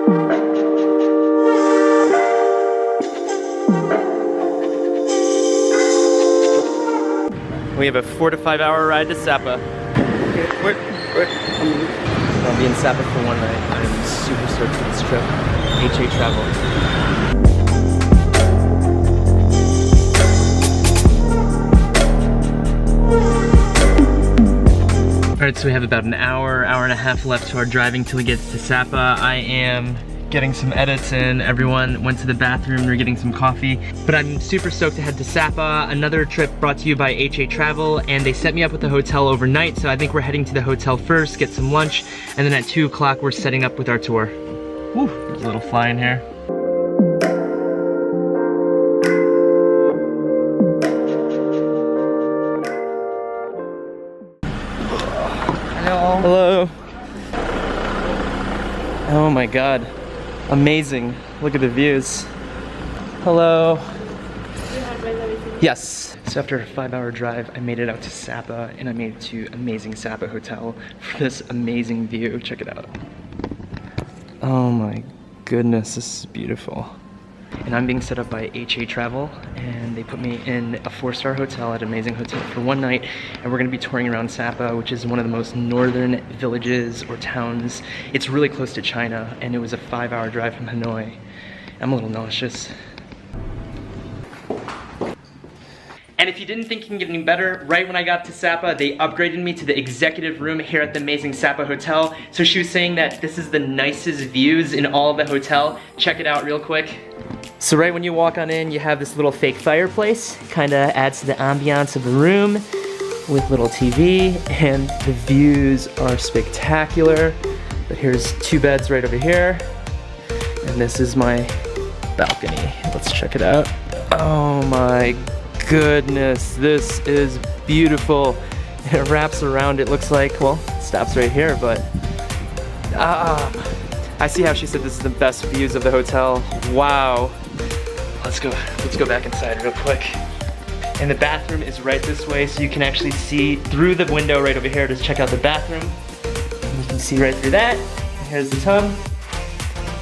We have a 4 to 5 hour ride to Sapa. I'll be in Sapa for one night. I'm super stoked for this trip. HA Travel. Alright, so we have about an hour, hour and a half left to our driving till we get to Sapa. I am getting some edits in. Everyone went to the bathroom, they're getting some coffee. But I'm super stoked to head to Sapa. Another trip brought to you by HA Travel, and they set me up with a hotel overnight, so I think we're heading to the hotel first, get some lunch, and then at 2 o'clock we're setting up with our tour. Woo, there's a little fly in here. Hello. Oh my god. Amazing. Look at the views. Hello. Yes. So after a 5-hour drive, I made it out to Sapa, and I made it to amazing Sapa Hotel for this amazing view. Check it out. Oh my goodness, this is beautiful. And I'm being set up by HA Travel, and they put me in a 4-star hotel at an amazing hotel for one night, and we're gonna be touring around Sapa, which is one of the most northern villages or towns. It's really close to China, and it was a 5-hour drive from Hanoi. I'm a little nauseous. And if you didn't think you can get any better, right when I got to Sapa, they upgraded me to the executive room here at the amazing Sapa Hotel. So she was saying that this is the nicest views in all of the hotel. Check it out real quick. So right when you walk on in, you have this little fake fireplace. Kinda adds to the ambiance of the room with little TV, and the views are spectacular. But here's 2 beds right over here, and this is my balcony. Let's check it out. Oh my goodness, this is beautiful. It wraps around, it looks like, well, it stops right here, but I see how she said this is the best views of the hotel. Wow. Let's go back inside real quick. And the bathroom is right this way, so you can actually see through the window right over here to check out the bathroom. And you can see right through that. And here's the tub,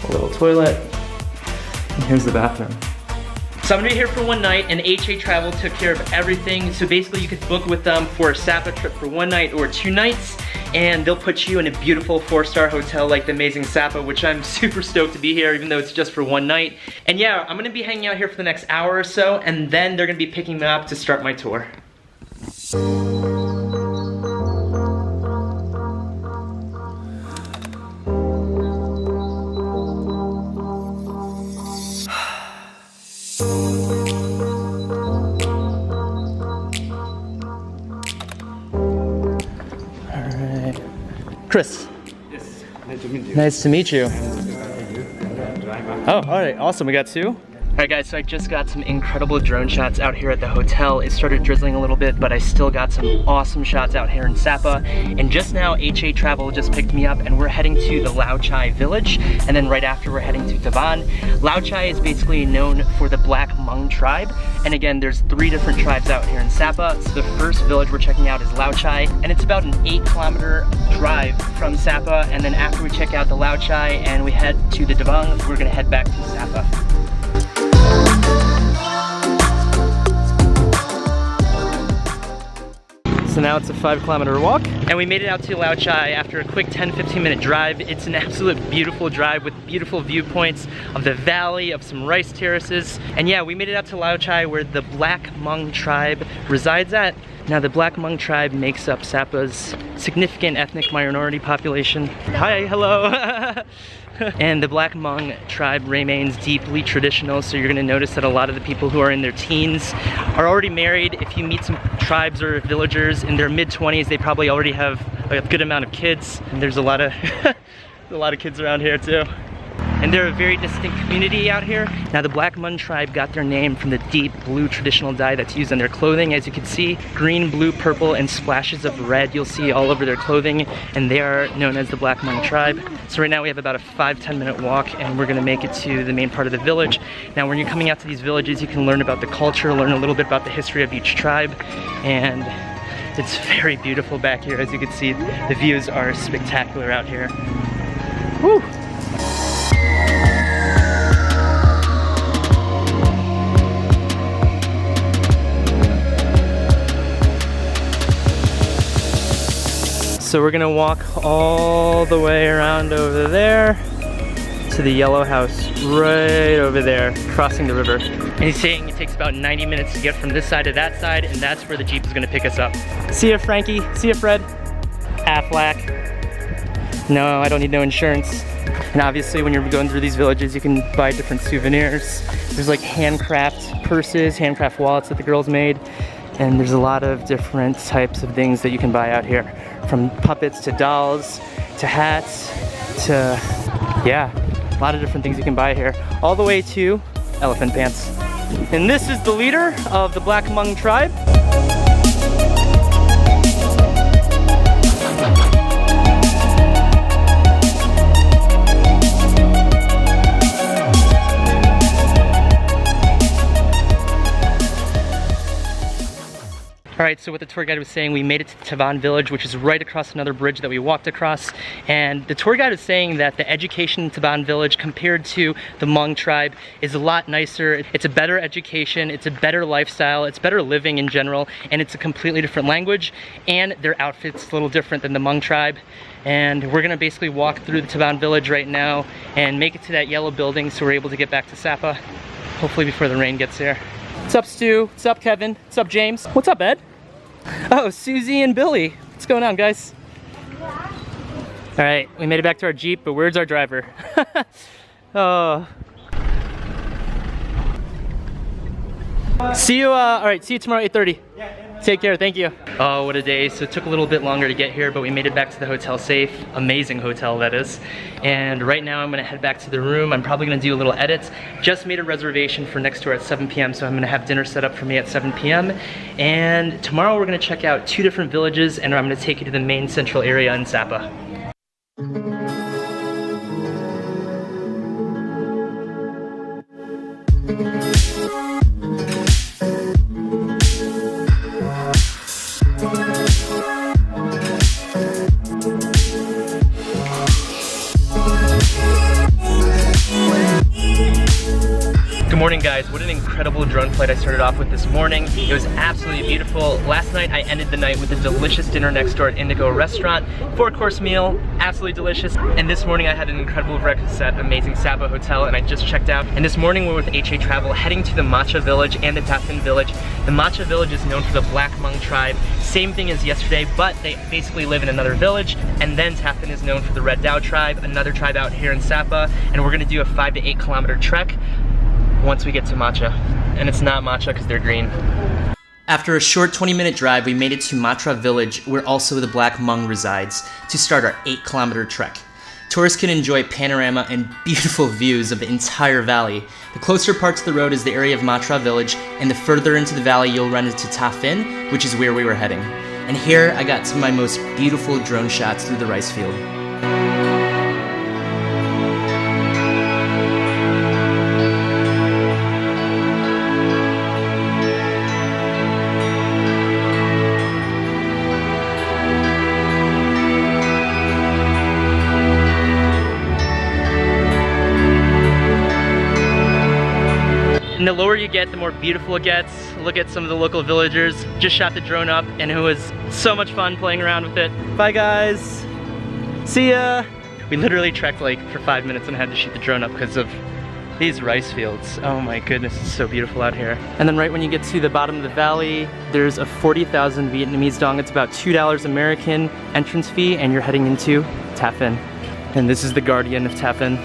a little toilet, and here's the bathroom. So I'm gonna be here for one night, and HA Travel took care of everything. So basically you could book with them for a Sapa trip for 1 night or 2 nights, and they'll put you in a beautiful 4-star hotel like the amazing Sapa, which I'm super stoked to be here, even though it's just for 1 night. And yeah, I'm gonna be hanging out here for the next hour or so, and then they're gonna be picking me up to start my tour. Chris. Yes, nice to meet you. Nice to meet you. Oh, all right, awesome, we got 2. All right guys, so I just got some incredible drone shots out here at the hotel. It started drizzling a little bit, but I still got some awesome shots out here in Sapa. And just now, HA Travel just picked me up, and we're heading to the Lao Chai village, and then right after we're heading to Tavan. Lao Chai is basically known for the Black Hmong tribe, and again, there's 3 different tribes out here in Sapa. So the first village we're checking out is Lao Chai, and it's about an 8-kilometer drive from Sapa, and then after we check out the Lao Chai and we head to the Davang, we're gonna head back to Sapa. So now it's a 5-kilometer walk, and we made it out to Lao Chai after a quick 10-15 minute drive. It's an absolute beautiful drive with beautiful viewpoints of the valley, of some rice terraces. And yeah, we made it out to Lao Chai where the Black Hmong tribe resides at. Now the Black Hmong tribe makes up Sapa's significant ethnic minority population. Hi, hello. And the Black Hmong tribe remains deeply traditional, so you're gonna notice that a lot of the people who are in their teens are already married. If you meet some tribes or villagers in their mid-20s, they probably already have a good amount of kids. And there's a lot of kids around here too. And they're a very distinct community out here. Now the Black Hmong tribe got their name from the deep blue traditional dye that's used on their clothing. As you can see, green, blue, purple, and splashes of red you'll see all over their clothing, and they are known as the Black Hmong tribe. So right now we have about a 5-10 minute walk, and we're gonna make it to the main part of the village. Now when you're coming out to these villages, you can learn about the culture, learn a little bit about the history of each tribe, and it's very beautiful back here. As you can see, the views are spectacular out here. Woo! So we're gonna walk all the way around over there to the yellow house right over there, crossing the river. And he's saying it takes about 90 minutes to get from this side to that side, and that's where the Jeep is gonna pick us up. See ya, Frankie. See ya, Fred. Aflac. No, I don't need no insurance. And obviously when you're going through these villages, you can buy different souvenirs. There's like handcraft purses, handcraft wallets that the girls made. And there's a lot of different types of things that you can buy out here. From puppets to dolls, to hats, to, yeah, a lot of different things you can buy here. All the way to elephant pants. And this is the leader of the Black Hmong tribe. All right, so what the tour guide was saying, we made it to Sivan village, which is right across another bridge that we walked across. And the tour guide is saying that the education in Sivan village compared to the Hmong tribe is a lot nicer. It's a better education, it's a better lifestyle, it's better living in general, and it's a completely different language, and their outfit's a little different than the Hmong tribe. And we're gonna basically walk through the Sivan village right now and make it to that yellow building so we're able to get back to Sapa, hopefully before the rain gets here. What's up, Stu? What's up, Kevin? What's up, James? What's up, Ed? Oh, Susie and Billy. What's going on, guys? All right, we made it back to our Jeep, but where's our driver? Oh. See you, all right, see you tomorrow at 8:30. Take care, thank you. Oh, what a day. So it took a little bit longer to get here, but we made it back to the hotel safe. Amazing hotel, that is. And right now I'm gonna head back to the room. I'm probably gonna do a little edit. Just made a reservation for next door at 7 p.m. So I'm gonna have dinner set up for me at 7 p.m. And tomorrow we're gonna check out 2 different villages, and I'm gonna take you to the main central area in Sapa. Good morning, guys. What an incredible drone flight I started off with this morning. It was absolutely beautiful. Last night I ended the night with a delicious dinner next door at Indigo Restaurant. 4-course meal, absolutely delicious. And this morning I had an incredible breakfast at amazing Sapa Hotel, and I just checked out. And this morning we're with HA Travel heading to the Matra village and the Tafin village. The Matra village is known for the Black Hmong tribe. Same thing as yesterday, but they basically live in another village. And then Tafin is known for the Red Dao tribe, another tribe out here in Sapa. And we're gonna do a 5 to 8 kilometer trek once we get to Matra. And it's not Matra because they're green. After a short 20-minute drive, we made it to Matra village, where also the Black Hmong resides, to start our 8-kilometer trek. Tourists can enjoy panorama and beautiful views of the entire valley. The closer part to the road is the area of Matra village, and the further into the valley you'll run into Tafin, which is where we were heading. And here I got some of my most beautiful drone shots through the rice field. And the lower you get, the more beautiful it gets. Look at some of the local villagers. Just shot the drone up, and it was so much fun playing around with it. Bye, guys. See ya. We literally trekked like for 5 minutes and had to shoot the drone up because of these rice fields. Oh my goodness, it's so beautiful out here. And then right when you get to the bottom of the valley, there's a 40,000 Vietnamese dong. It's about $2 American entrance fee, and you're heading into Tafin. And this is the guardian of Tafin.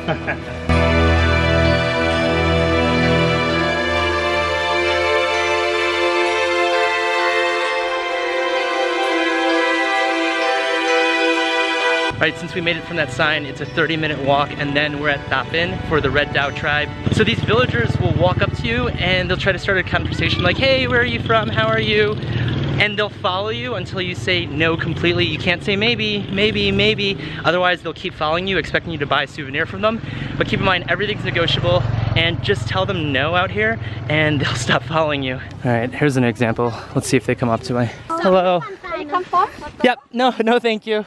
Right, since we made it from that sign, it's a 30-minute walk, and then we're at Tafin for the Red Dao tribe. So these villagers will walk up to you and they'll try to start a conversation like, hey, where are you from? How are you? And they'll follow you until you say no completely. You can't say maybe, maybe, maybe. Otherwise, they'll keep following you, expecting you to buy a souvenir from them. But keep in mind, everything's negotiable, and just tell them no out here and they'll stop following you. All right, here's an example. Let's see if they come up to me. Hello. Where you come from? Yep, no thank you.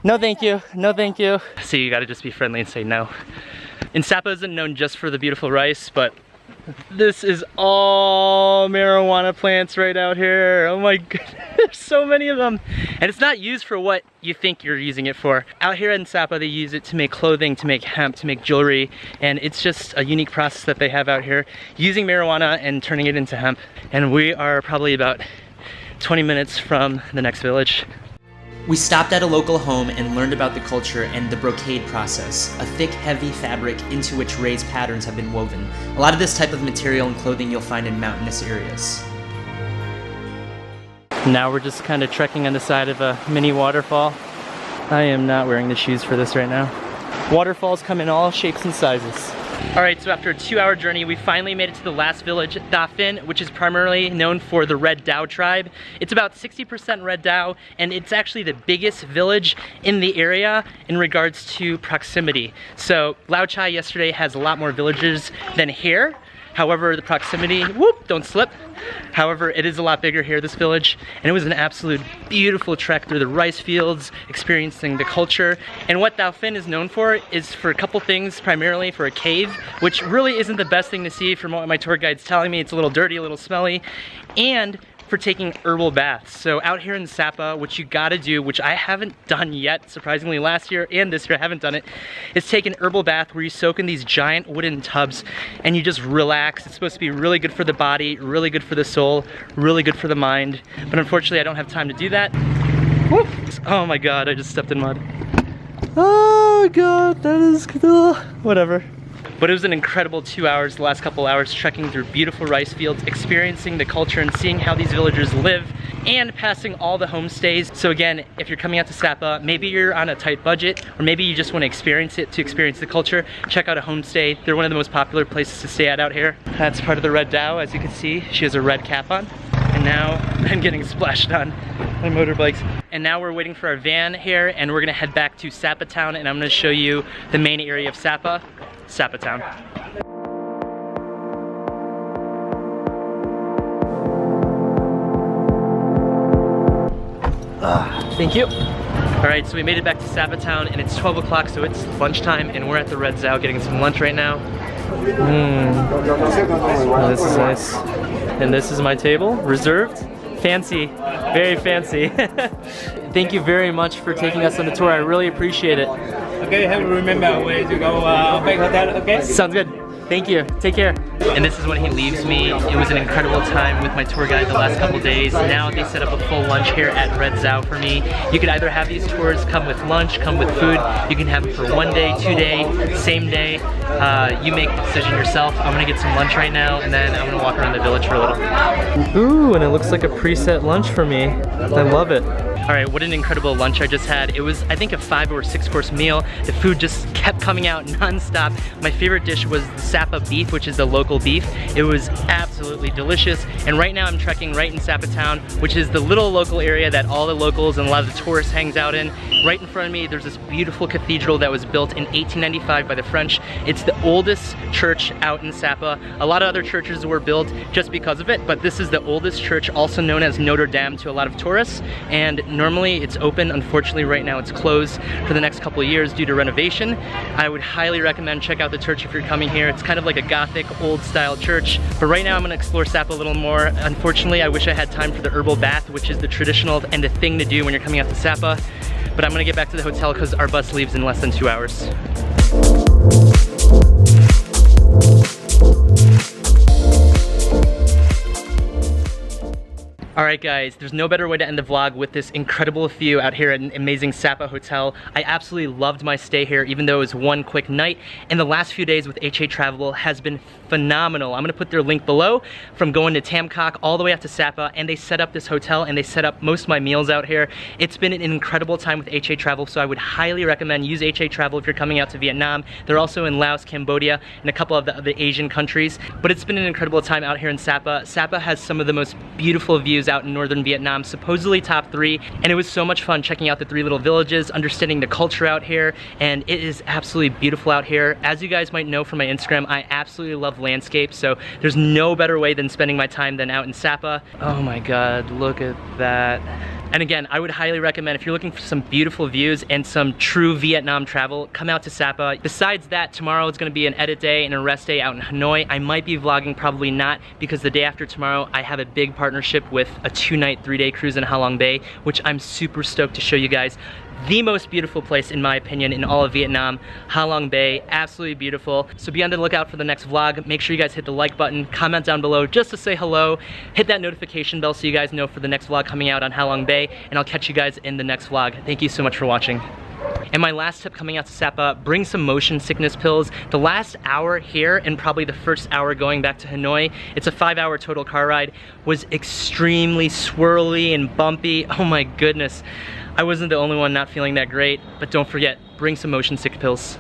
No thank you, no thank you. So you gotta just be friendly and say no. And Sapa isn't known just for the beautiful rice, but This is all marijuana plants right out here. Oh my goodness, there's so many of them. And it's not used for what you think you're using it for. Out here in Sapa, they use it to make clothing, to make hemp, to make jewelry. And it's just a unique process that they have out here, using marijuana and turning it into hemp. And we are probably about 20 minutes from the next village. We stopped at a local home and learned about the culture and the brocade process, a thick, heavy fabric into which raised patterns have been woven. A lot of this type of material and clothing you'll find in mountainous areas. Now we're just kind of trekking on the side of a mini waterfall. I am not wearing the shoes for this right now. Waterfalls come in all shapes and sizes. Alright, so after a 2-hour journey, we finally made it to the last village, Da Phin, which is primarily known for the Red Dao tribe. It's about 60% Red Dao, and it's actually the biggest village in the area in regards to proximity. So Lao Chai yesterday has a lot more villages than here. However, the proximity, whoop, don't slip. However, it is a lot bigger here, this village, and it was an absolute beautiful trek through the rice fields, experiencing the culture. And what Da Phin is known for is for a couple things, primarily for a cave, which really isn't the best thing to see from what my tour guide's telling me. It's a little dirty, a little smelly, and for taking herbal baths. So out here in Sapa, what you gotta do, which I haven't done yet, surprisingly last year and this year I haven't done it, is take an herbal bath where you soak in these giant wooden tubs and you just relax. It's supposed to be really good for the body, really good for the soul, really good for the mind. But unfortunately I don't have time to do that. Whoop. Oh my God, I just stepped in mud. Oh God, that is cool. Whatever. But it was an incredible 2 hours, the last couple hours, trekking through beautiful rice fields, experiencing the culture and seeing how these villagers live, and passing all the homestays. So again, if you're coming out to Sapa, maybe you're on a tight budget, or maybe you just want to experience it, to experience the culture, check out a homestay. They're one of the most popular places to stay at out here. That's part of the Red Dao, as you can see. She has a red cap on. And now I'm getting splashed on my motorbikes. And now we're waiting for our van here, and we're gonna head back to Sapa town, and I'm gonna show you the main area of Sapa, Sapa town. Thank you. All right, so we made it back to Sapa town, and it's 12 o'clock, so it's lunchtime, and we're at the Red Dao getting some lunch right now. Oh, this is nice. And this is my table, reserved. Fancy, very fancy. Thank you very much for taking us on the tour. I really appreciate it. Okay, have to remember where to go back hotel, okay? Sounds good. Thank you. Take care. And this is when he leaves me. It was an incredible time with my tour guide the last couple days. Now they set up a full lunch here at Red Dao for me. You could either have these tours come with lunch, come with food. You can have them for 1 day, 2 day, same day. You make the decision yourself. I'm gonna get some lunch right now, and then I'm gonna walk around the village for a little. Ooh, and it looks like a preset lunch for me. I love it. All right, what an incredible lunch I just had. It was, I think, a 5 or 6 course meal. The food just kept coming out non-stop. My favorite dish was the Sapa beef, which is the local beef. It was absolutely delicious. And right now I'm trekking right in Sapa town, which is the little local area that all the locals and a lot of the tourists hangs out in. Right in front of me, there's this beautiful cathedral that was built in 1895 by the French. It's the oldest church out in Sapa. A lot of other churches were built just because of it, but this is the oldest church, also known as Notre Dame to a lot of tourists. And normally it's open. Unfortunately, right now it's closed for the next couple of years due to renovation. I would highly recommend check out the church if you're coming here. It's kind of like a Gothic, old style church. But right now I'm gonna explore Sapa a little more. Unfortunately, I wish I had time for the herbal bath, which is the traditional and the thing to do when you're coming out to Sapa. But I'm gonna get back to the hotel because our bus leaves in less than 2 hours. Alright guys, there's no better way to end the vlog with this incredible view out here at an amazing Sapa hotel. I absolutely loved my stay here, even though it was one quick night. And the last few days with HA Travel has been phenomenal. I'm gonna put their link below from going to Tamcock all the way up to Sapa, and they set up this hotel and they set up most of my meals out here. It's been an incredible time with HA Travel, so I would highly recommend use HA Travel if you're coming out to Vietnam. They're also in Laos, Cambodia, and a couple of the Asian countries. But it's been an incredible time out here in Sapa. Sapa has some of the most beautiful views out in northern Vietnam, supposedly top 3, and it was so much fun checking out the 3 little villages, understanding the culture out here, and it is absolutely beautiful out here. As you guys might know from my Instagram, I absolutely love landscapes, so there's no better way than spending my time than out in Sapa. Oh my god, look at that. And again, I would highly recommend if you're looking for some beautiful views and some true Vietnam travel, come out to Sapa. Besides that, tomorrow is gonna be an edit day and a rest day out in Hanoi. I might be vlogging, probably not, because the day after tomorrow, I have a big partnership with a 2-night, 3-day cruise in Halong Bay, which I'm super stoked to show you guys. The most beautiful place, in my opinion, in all of Vietnam. Halong Bay, absolutely beautiful. So be on the lookout for the next vlog. Make sure you guys hit the like button, comment down below just to say hello, hit that notification bell so you guys know for the next vlog coming out on Halong Bay, and I'll catch you guys in the next vlog. Thank you so much for watching. And my last tip coming out to Sapa, bring some motion sickness pills. The last hour here and probably the first hour going back to Hanoi, it's a 5-hour total car ride, was extremely swirly and bumpy. Oh my goodness. I wasn't the only one not feeling that great, but don't forget, bring some motion sick pills.